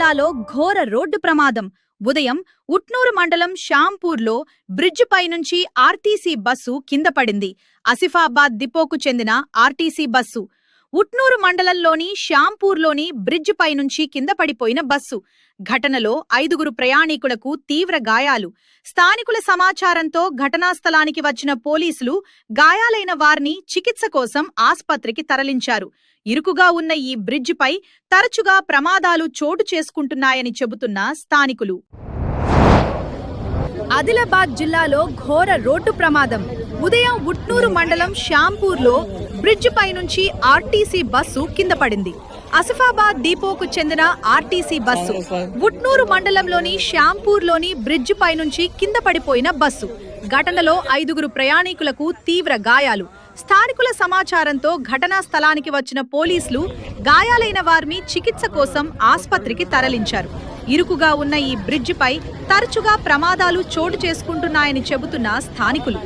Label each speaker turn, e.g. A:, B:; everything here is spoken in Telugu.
A: జిల్లాలో ఘోర రోడ్డు ప్రమాదం. ఉదయం ఉట్నూరు మండలం షాంపూర్లో బ్రిడ్జ్ పైనుంచి ఆర్టీసీ బస్సు కింద పడింది. ఆసిఫాబాద్ డిపోకు చెందిన ఆర్టీసీ బస్సు. ఉట్నూరు మండలంలోని షాంపూర్లోని బ్రిడ్జ్ పైనుంచి కింద పడిపోయిన బస్సు. ఘటనలో 5గురు ప్రయాణికులకు తీవ్ర గాయాలు. స్థానికుల సమాచారంతో ఘటనా స్థలానికి వచ్చిన పోలీసులు గాయాలైన వారిని చికిత్స కోసం ఆస్పత్రికి తరలించారు. ఇరుకుగా ఉన్న ఈ బ్రిడ్జిపై తరచుగా ప్రమాదాలు చోటు చేసుకుంటున్నాయని చెబుతున్న స్థానికులు. ఆదిలాబాద్ జిల్లాలో ఘోర రోడ్డు ప్రమాదం. ఉదయం ఉట్నూరు మండలం షాంపూర్లో బ్రిడ్జ్ పైనుంచి ఆర్టీసీ బస్సు కింద పడింది. ఆసిఫాబాద్ డిపోకు చెందిన ఆర్టీసీ బస్సు. ఉట్నూరు మండలంలోని షాంపూర్లోని బ్రిడ్జ్ పైనుంచి కింద పడిపోయిన బస్సు. ఘటనలో 5గురు ప్రయాణికులకు తీవ్ర గాయాలు. స్థానికుల సమాచారంతో ఘటనా స్థలానికి వచ్చిన పోలీసులు గాయాలైన వారిని చికిత్స కోసం ఆస్పత్రికి తరలించారు. ఇరుకుగా ఉన్న ఈ బ్రిడ్జిపై తరచుగా ప్రమాదాలు చోటు చేసుకుంటున్నాయని చెబుతున్న స్థానికులు.